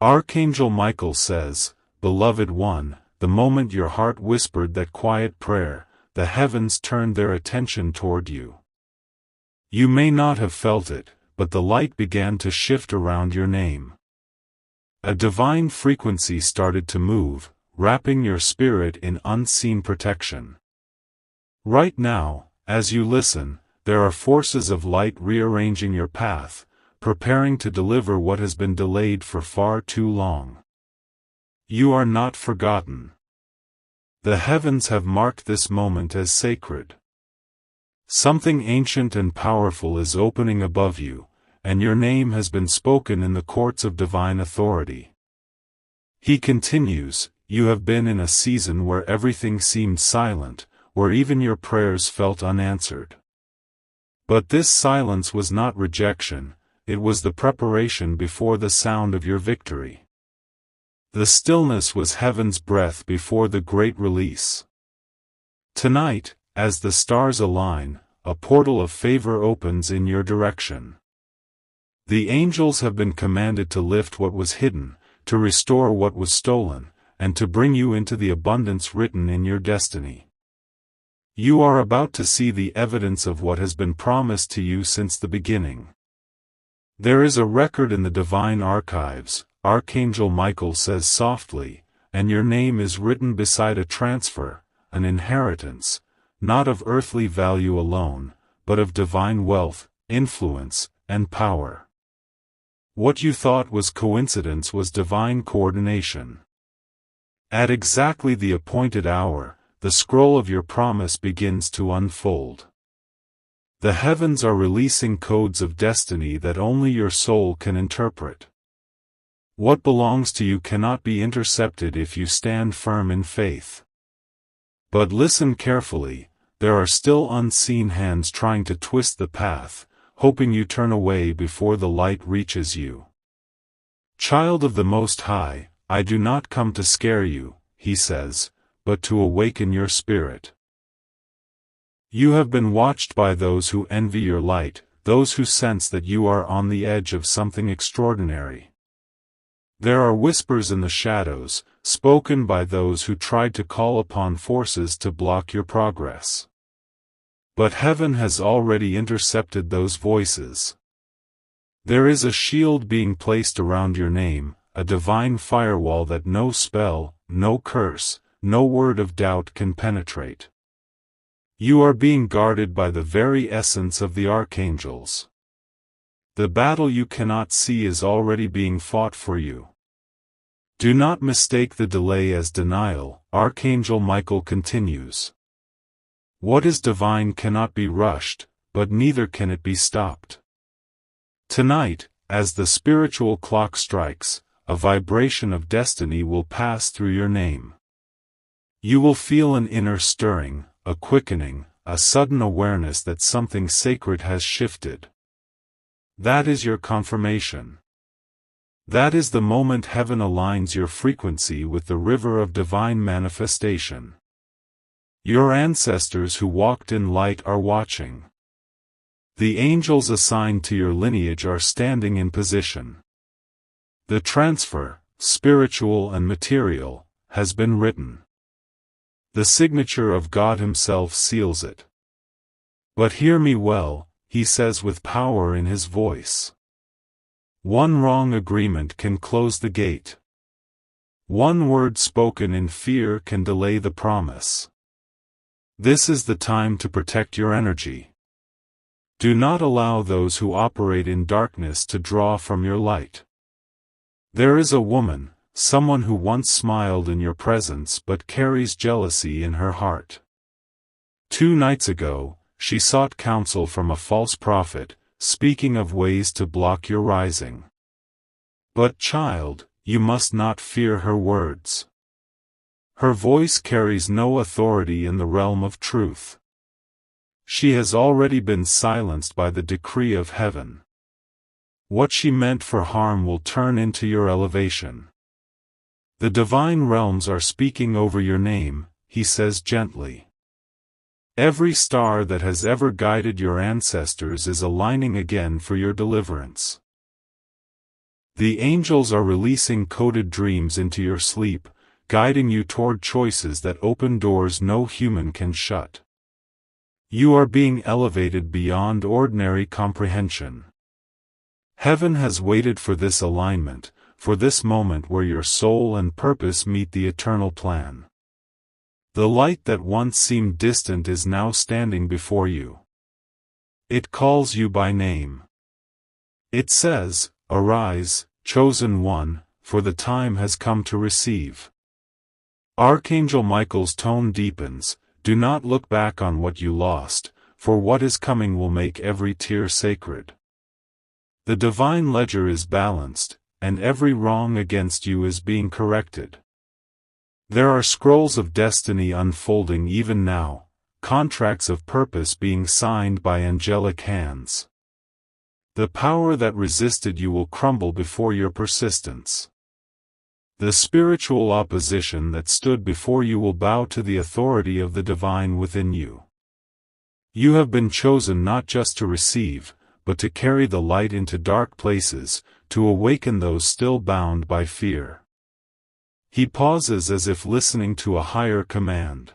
Archangel Michael says, "Beloved one, the moment your heart whispered that quiet prayer, the heavens turned their attention toward you. You may not have felt it, but the light began to shift around your name. A divine frequency started to move, wrapping your spirit in unseen protection. Right now, as you listen, there are forces of light rearranging your path, preparing to deliver what has been delayed for far too long. You are not forgotten. The heavens have marked this moment as sacred. Something ancient and powerful is opening above you, and your name has been spoken in the courts of divine authority." He continues, "You have been in a season where everything seemed silent, where even your prayers felt unanswered. But this silence was not rejection, it was the preparation before the sound of your victory. The stillness was heaven's breath before the great release. Tonight, as the stars align, a portal of favor opens in your direction. The angels have been commanded to lift what was hidden, to restore what was stolen, and to bring you into the abundance written in your destiny. You are about to see the evidence of what has been promised to you since the beginning. There is a record in the divine archives," Archangel Michael says softly, "and your name is written beside a transfer, an inheritance, not of earthly value alone, but of divine wealth, influence, and power. What you thought was coincidence was divine coordination. At exactly the appointed hour, the scroll of your promise begins to unfold. The heavens are releasing codes of destiny that only your soul can interpret. What belongs to you cannot be intercepted if you stand firm in faith. But listen carefully, there are still unseen hands trying to twist the path, hoping you turn away before the light reaches you. Child of the Most High, I do not come to scare you," he says, "but to awaken your spirit. You have been watched by those who envy your light, those who sense that you are on the edge of something extraordinary. There are whispers in the shadows, spoken by those who tried to call upon forces to block your progress. But heaven has already intercepted those voices. There is a shield being placed around your name, a divine firewall that no spell, no curse, no word of doubt can penetrate. You are being guarded by the very essence of the archangels. The battle you cannot see is already being fought for you. Do not mistake the delay as denial," Archangel Michael continues. "What is divine cannot be rushed, but neither can it be stopped. Tonight, as the spiritual clock strikes, a vibration of destiny will pass through your name. You will feel an inner stirring, a quickening, a sudden awareness that something sacred has shifted. That is your confirmation. That is the moment heaven aligns your frequency with the river of divine manifestation. Your ancestors who walked in light are watching. The angels assigned to your lineage are standing in position. The transfer, spiritual and material, has been written. The signature of God Himself seals it. But hear me well," he says with power in his voice. "One wrong agreement can close the gate. One word spoken in fear can delay the promise. This is the time to protect your energy. Do not allow those who operate in darkness to draw from your light. There is a woman, someone who once smiled in your presence but carries jealousy in her heart. 2 nights ago, she sought counsel from a false prophet, speaking of ways to block your rising. But child, you must not fear her words. Her voice carries no authority in the realm of truth. She has already been silenced by the decree of heaven. What she meant for harm will turn into your elevation. The divine realms are speaking over your name," he says gently. "Every star that has ever guided your ancestors is aligning again for your deliverance. The angels are releasing coded dreams into your sleep, guiding you toward choices that open doors no human can shut. You are being elevated beyond ordinary comprehension. Heaven has waited for this alignment, for this moment where your soul and purpose meet the eternal plan. The light that once seemed distant is now standing before you. It calls you by name. It says, "Arise, chosen one, for the time has come to receive." Archangel Michael's tone deepens. Do not look back on what you lost, for what is coming will make every tear sacred. The divine ledger is balanced, and every wrong against you is being corrected. There are scrolls of destiny unfolding even now, contracts of purpose being signed by angelic hands. The power that resisted you will crumble before your persistence. The spiritual opposition that stood before you will bow to the authority of the divine within you. You have been chosen not just to receive, but to carry the light into dark places, to awaken those still bound by fear. He pauses as if listening to a higher command.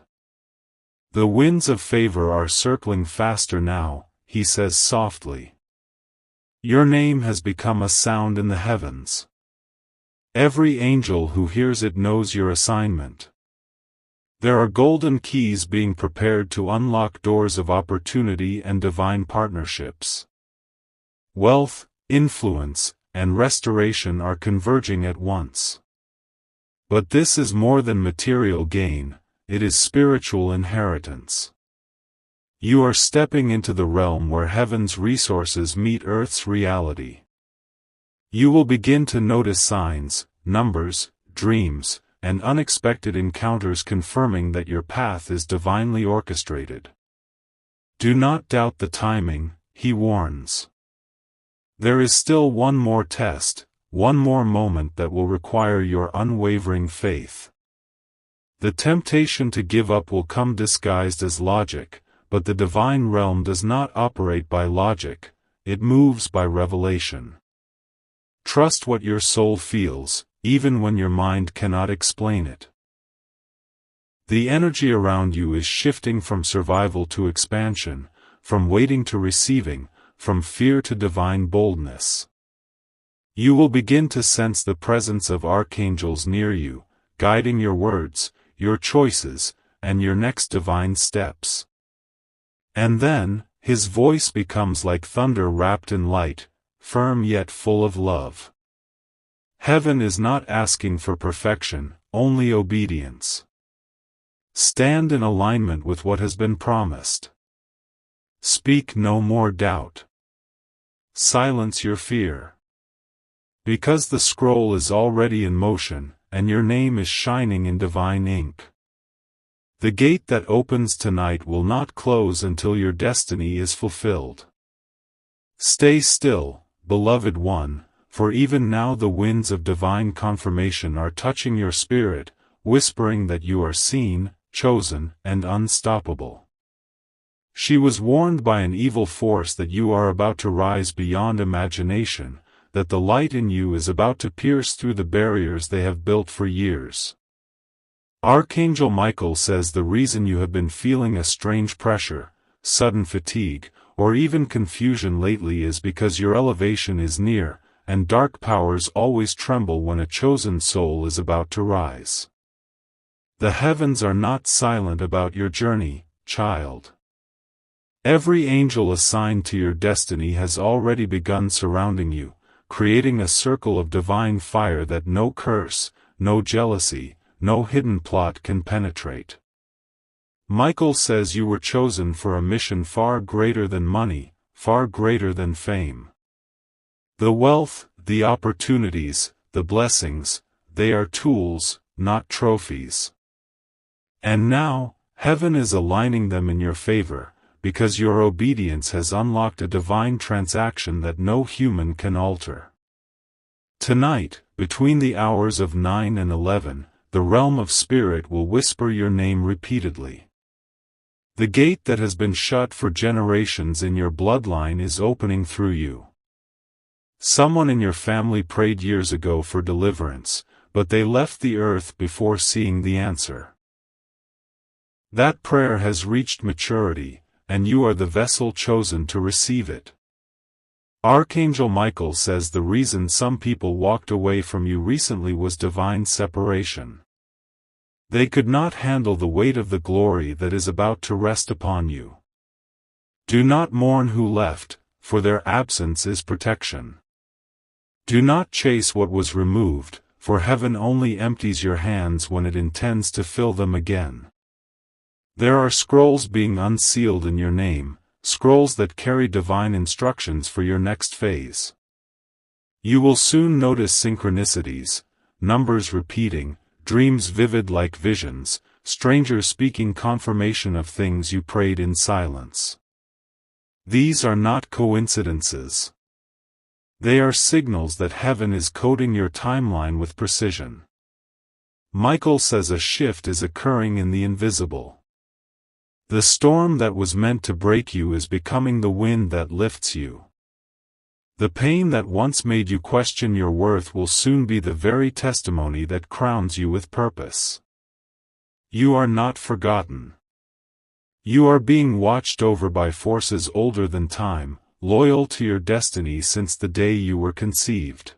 The winds of favor are circling faster now, he says softly. Your name has become a sound in the heavens. Every angel who hears it knows your assignment. There are golden keys being prepared to unlock doors of opportunity and divine partnerships. Wealth, influence, and restoration are converging at once. But this is more than material gain, it is spiritual inheritance. You are stepping into the realm where heaven's resources meet earth's reality. You will begin to notice signs, numbers, dreams, and unexpected encounters confirming that your path is divinely orchestrated. Do not doubt the timing, he warns. There is still one more test, one more moment that will require your unwavering faith. The temptation to give up will come disguised as logic, but the divine realm does not operate by logic, it moves by revelation. Trust what your soul feels, even when your mind cannot explain it. The energy around you is shifting from survival to expansion, from waiting to receiving, from fear to divine boldness. You will begin to sense the presence of archangels near you, guiding your words, your choices, and your next divine steps. And then, his voice becomes like thunder wrapped in light, firm yet full of love. Heaven is not asking for perfection, only obedience. Stand in alignment with what has been promised. Speak no more doubt. Silence your fear. Because the scroll is already in motion, and your name is shining in divine ink. The gate that opens tonight will not close until your destiny is fulfilled. Stay still, beloved one, for even now the winds of divine confirmation are touching your spirit, whispering that you are seen, chosen, and unstoppable. She was warned by an evil force that you are about to rise beyond imagination, that the light in you is about to pierce through the barriers they have built for years. Archangel Michael says the reason you have been feeling a strange pressure, sudden fatigue, or even confusion lately is because your elevation is near, and dark powers always tremble when a chosen soul is about to rise. The heavens are not silent about your journey, child. Every angel assigned to your destiny has already begun surrounding you, creating a circle of divine fire that no curse, no jealousy, no hidden plot can penetrate. Michael says you were chosen for a mission far greater than money, far greater than fame. The wealth, the opportunities, the blessings, they are tools, not trophies. And now, heaven is aligning them in your favor, because your obedience has unlocked a divine transaction that no human can alter. Tonight, between the hours of 9 and 11, the realm of spirit will whisper your name repeatedly. The gate that has been shut for generations in your bloodline is opening through you. Someone in your family prayed years ago for deliverance, but they left the earth before seeing the answer. That prayer has reached maturity, and you are the vessel chosen to receive it. Archangel Michael says the reason some people walked away from you recently was divine separation. They could not handle the weight of the glory that is about to rest upon you. Do not mourn who left, for their absence is protection. Do not chase what was removed, for heaven only empties your hands when it intends to fill them again. There are scrolls being unsealed in your name, scrolls that carry divine instructions for your next phase. You will soon notice synchronicities, numbers repeating, dreams vivid like visions, strangers speaking confirmation of things you prayed in silence. These are not coincidences. They are signals that heaven is coding your timeline with precision. Michael says a shift is occurring in the invisible. The storm that was meant to break you is becoming the wind that lifts you. The pain that once made you question your worth will soon be the very testimony that crowns you with purpose. You are not forgotten. You are being watched over by forces older than time, loyal to your destiny since the day you were conceived.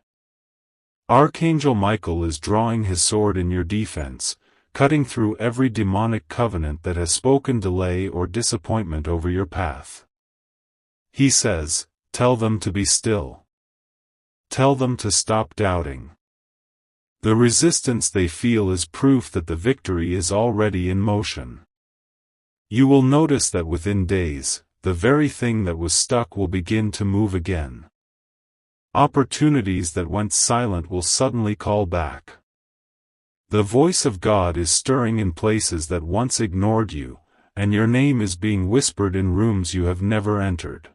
Archangel Michael is drawing his sword in your defense, cutting through every demonic covenant that has spoken delay or disappointment over your path. He says, "Tell them to be still. Tell them to stop doubting." The resistance they feel is proof that the victory is already in motion. You will notice that within days, the very thing that was stuck will begin to move again. Opportunities that went silent will suddenly call back. The voice of God is stirring in places that once ignored you, and your name is being whispered in rooms you have never entered.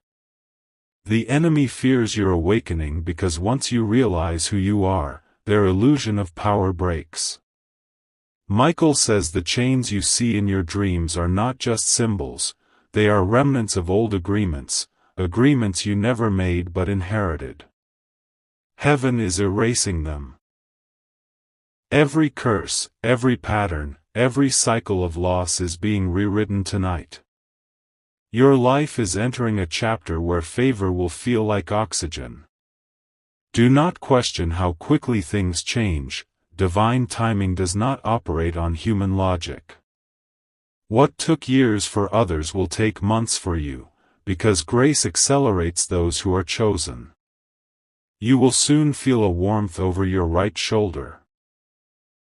The enemy fears your awakening because once you realize who you are, their illusion of power breaks. Michael says the chains you see in your dreams are not just symbols, they are remnants of old agreements, agreements you never made but inherited. Heaven is erasing them. Every curse, every pattern, every cycle of loss is being rewritten tonight. Your life is entering a chapter where favor will feel like oxygen. Do not question how quickly things change. Divine timing does not operate on human logic. What took years for others will take months for you, because grace accelerates those who are chosen. You will soon feel a warmth over your right shoulder.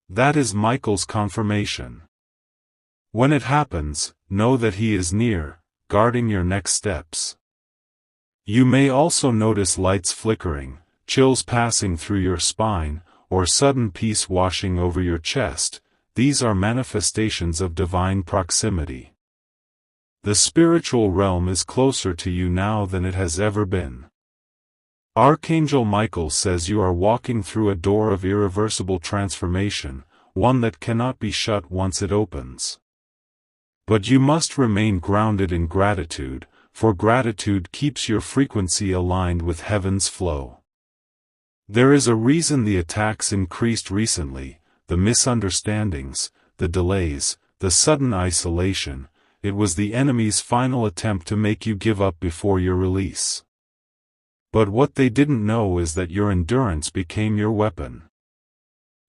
That is Michael's confirmation. When it happens, know that he is near, guarding your next steps. You may also notice lights flickering, chills passing through your spine, or sudden peace washing over your chest. These are manifestations of divine proximity. The spiritual realm is closer to you now than it has ever been. Archangel Michael says you are walking through a door of irreversible transformation, one that cannot be shut once it opens. But you must remain grounded in gratitude, for gratitude keeps your frequency aligned with heaven's flow. There is a reason the attacks increased recently, the misunderstandings, the delays, the sudden isolation. It was the enemy's final attempt to make you give up before your release. But what they didn't know is that your endurance became your weapon.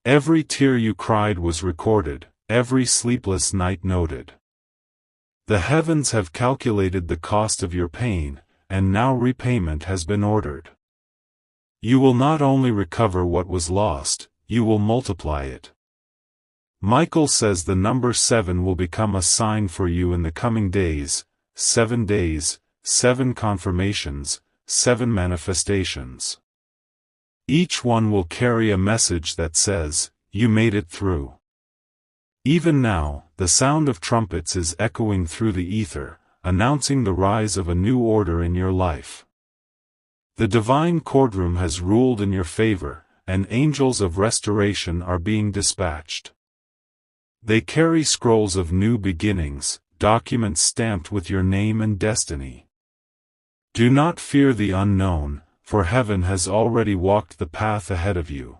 Every tear you cried was recorded, every sleepless night noted. The heavens have calculated the cost of your pain, and now repayment has been ordered. You will not only recover what was lost, you will multiply it. Michael says the number 7 will become a sign for you in the coming days, 7 days, 7 confirmations, 7 manifestations. Each one will carry a message that says, "You made it through." Even now, the sound of trumpets is echoing through the ether, announcing the rise of a new order in your life. The divine courtroom has ruled in your favor, and angels of restoration are being dispatched. They carry scrolls of new beginnings, documents stamped with your name and destiny. Do not fear the unknown, for heaven has already walked the path ahead of you.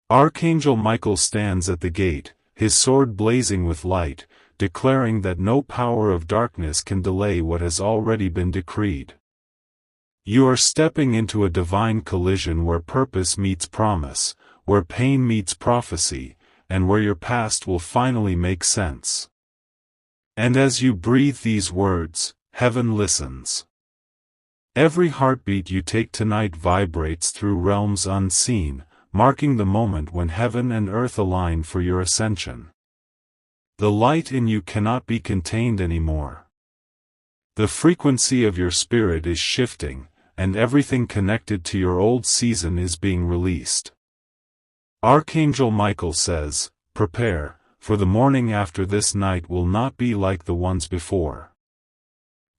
Archangel Michael stands at the gate, his sword blazing with light, declaring that no power of darkness can delay what has already been decreed. You are stepping into a divine collision where purpose meets promise, where pain meets prophecy, and where your past will finally make sense. And as you breathe these words, heaven listens. Every heartbeat you take tonight vibrates through realms unseen, marking the moment when heaven and earth align for your ascension. The light in you cannot be contained anymore. The frequency of your spirit is shifting, and everything connected to your old season is being released. Archangel Michael says, "Prepare, for the morning after this night will not be like the ones before.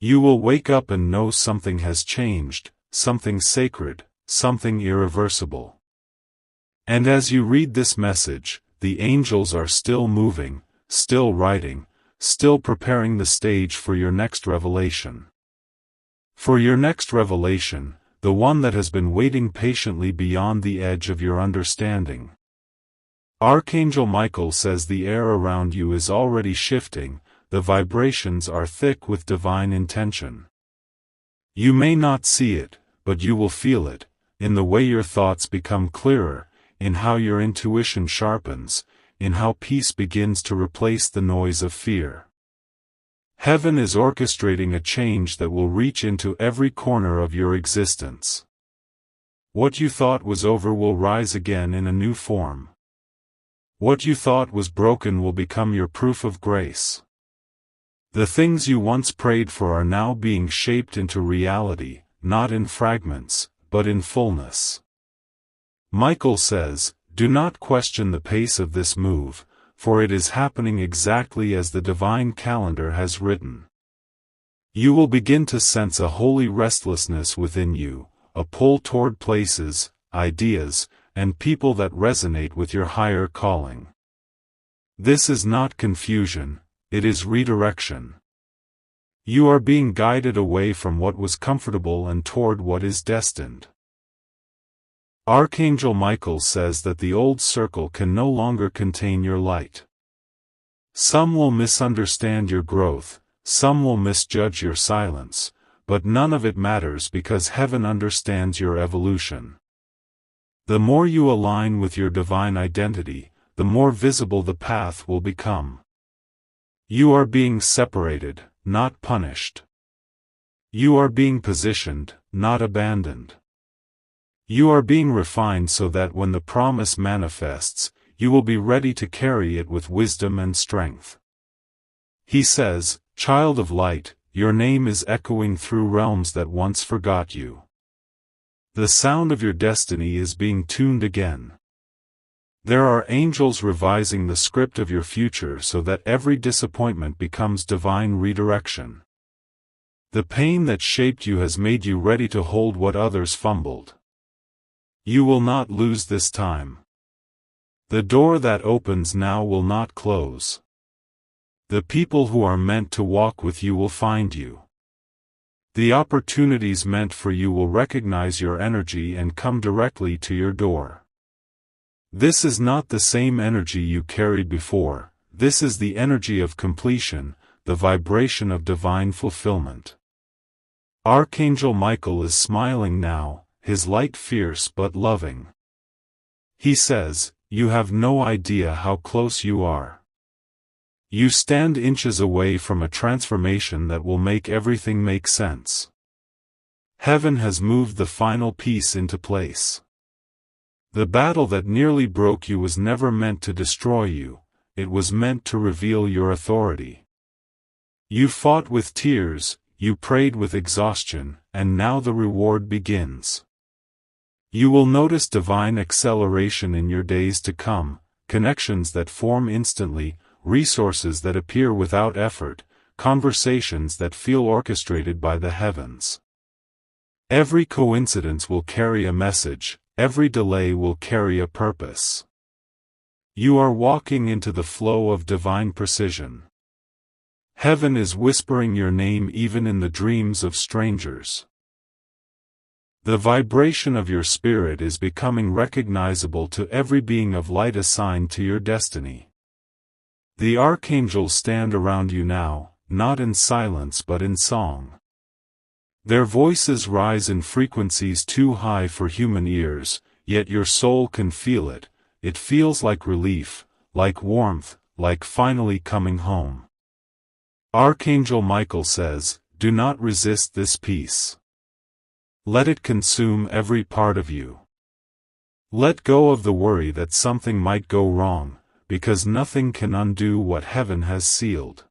You will wake up and know something has changed, something sacred, something irreversible." And as you read this message, the angels are still moving, still writing, still preparing the stage for your next revelation. For your next revelation, the one that has been waiting patiently beyond the edge of your understanding. Archangel Michael says the air around you is already shifting, the vibrations are thick with divine intention. You may not see it, but you will feel it, in the way your thoughts become clearer, in how your intuition sharpens, in how peace begins to replace the noise of fear. Heaven is orchestrating a change that will reach into every corner of your existence. What you thought was over will rise again in a new form. What you thought was broken will become your proof of grace. The things you once prayed for are now being shaped into reality, not in fragments, but in fullness. Michael says, "Do not question the pace of this move, for it is happening exactly as the divine calendar has written." You will begin to sense a holy restlessness within you, a pull toward places, ideas, and people that resonate with your higher calling. This is not confusion, it is redirection. You are being guided away from what was comfortable and toward what is destined. Archangel Michael says that the old circle can no longer contain your light. Some will misunderstand your growth, some will misjudge your silence, but none of it matters because heaven understands your evolution. The more you align with your divine identity, the more visible the path will become. You are being separated, not punished. You are being positioned, not abandoned. You are being refined so that when the promise manifests, you will be ready to carry it with wisdom and strength. He says, "Child of light, your name is echoing through realms that once forgot you. The sound of your destiny is being tuned again. There are angels revising the script of your future so that every disappointment becomes divine redirection. The pain that shaped you has made you ready to hold what others fumbled. You will not lose this time. The door that opens now will not close. The people who are meant to walk with you will find you. The opportunities meant for you will recognize your energy and come directly to your door. This is not the same energy you carried before, this is the energy of completion, the vibration of divine fulfillment." Archangel Michael is smiling now, his light fierce but loving. He says, "You have no idea how close you are. You stand inches away from a transformation that will make everything make sense. Heaven has moved the final piece into place. The battle that nearly broke you was never meant to destroy you, it was meant to reveal your authority. You fought with tears, you prayed with exhaustion, and now the reward begins. You will notice divine acceleration in your days to come, connections that form instantly, resources that appear without effort, conversations that feel orchestrated by the heavens. Every coincidence will carry a message, every delay will carry a purpose. You are walking into the flow of divine precision. Heaven is whispering your name even in the dreams of strangers. The vibration of your spirit is becoming recognizable to every being of light assigned to your destiny. The archangels stand around you now, not in silence but in song. Their voices rise in frequencies too high for human ears, yet your soul can feel it. It feels like relief, like warmth, like finally coming home. Archangel Michael says, "Do not resist this peace. Let it consume every part of you. Let go of the worry that something might go wrong, because nothing can undo what heaven has sealed.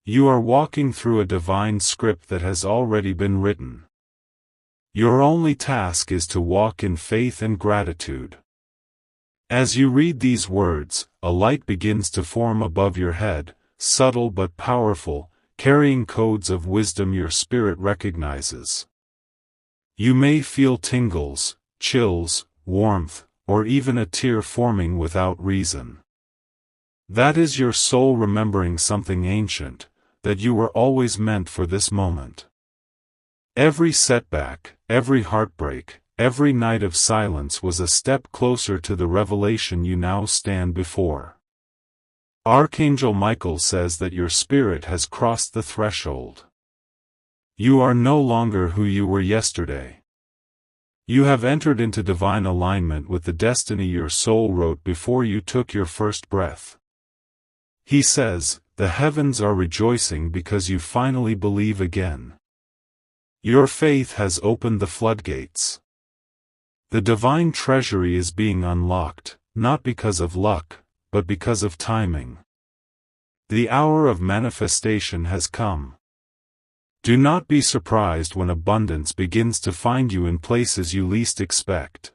You are walking through a divine script that has already been written. Your only task is to walk in faith and gratitude." As you read these words, a light begins to form above your head, subtle but powerful, carrying codes of wisdom your spirit recognizes. You may feel tingles, chills, warmth, or even a tear forming without reason. That is your soul remembering something ancient, that you were always meant for this moment. Every setback, every heartbreak, every night of silence was a step closer to the revelation you now stand before. Archangel Michael says that your spirit has crossed the threshold. You are no longer who you were yesterday. You have entered into divine alignment with the destiny your soul wrote before you took your first breath. He says, "The heavens are rejoicing because you finally believe again. Your faith has opened the floodgates. The divine treasury is being unlocked, not because of luck, but because of timing. The hour of manifestation has come. Do not be surprised when abundance begins to find you in places you least expect.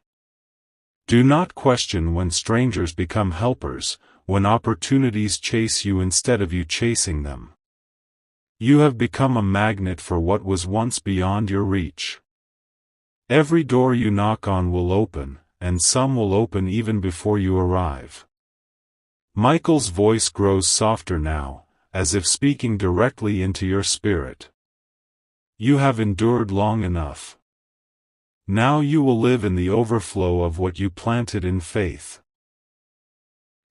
Do not question when strangers become helpers, when opportunities chase you instead of you chasing them. You have become a magnet for what was once beyond your reach. Every door you knock on will open, and some will open even before you arrive." Michael's voice grows softer now, as if speaking directly into your spirit. You have endured long enough. Now you will live in the overflow of what you planted in faith.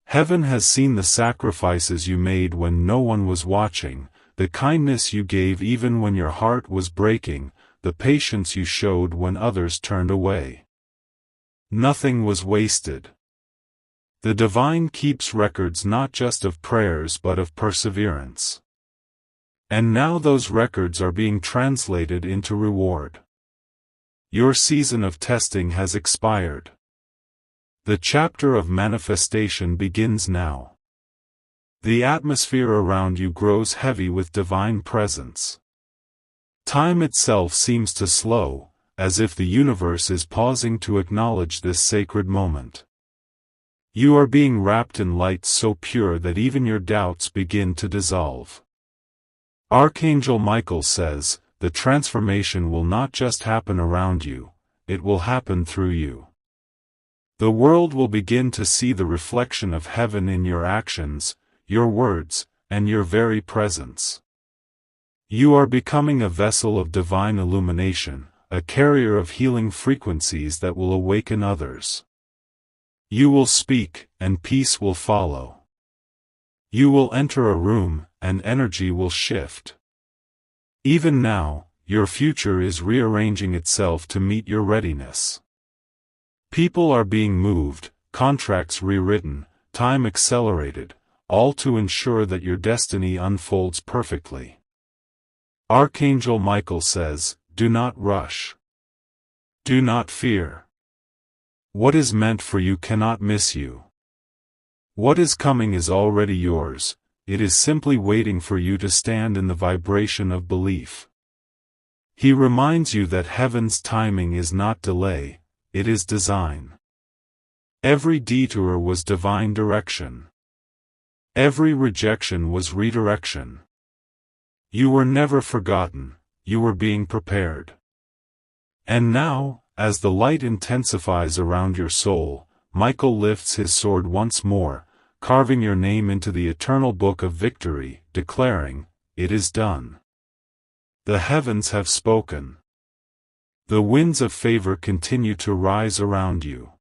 Heaven has seen the sacrifices you made when no one was watching, the kindness you gave even when your heart was breaking, the patience you showed when others turned away. Nothing was wasted. The divine keeps records not just of prayers but of perseverance. And now those records are being translated into reward. Your season of testing has expired. The chapter of manifestation begins now. The atmosphere around you grows heavy with divine presence. Time itself seems to slow, as if the universe is pausing to acknowledge this sacred moment. You are being wrapped in light so pure that even your doubts begin to dissolve. Archangel Michael says, "The transformation will not just happen around you, it will happen through you." The world will begin to see the reflection of heaven in your actions, your words, and your very presence. You are becoming a vessel of divine illumination, a carrier of healing frequencies that will awaken others. You will speak, and peace will follow. You will enter a room, and energy will shift. Even now, your future is rearranging itself to meet your readiness. People are being moved, contracts rewritten, time accelerated, all to ensure that your destiny unfolds perfectly. Archangel Michael says, "Do not rush. Do not fear. What is meant for you cannot miss you. What is coming is already yours, it is simply waiting for you to stand in the vibration of belief." He reminds you that heaven's timing is not delay, it is design. Every detour was divine direction. Every rejection was redirection. You were never forgotten, you were being prepared. And now, as the light intensifies around your soul, Michael lifts his sword once more, carving your name into the eternal book of victory, declaring, "It is done. The heavens have spoken. The winds of favor continue to rise around you.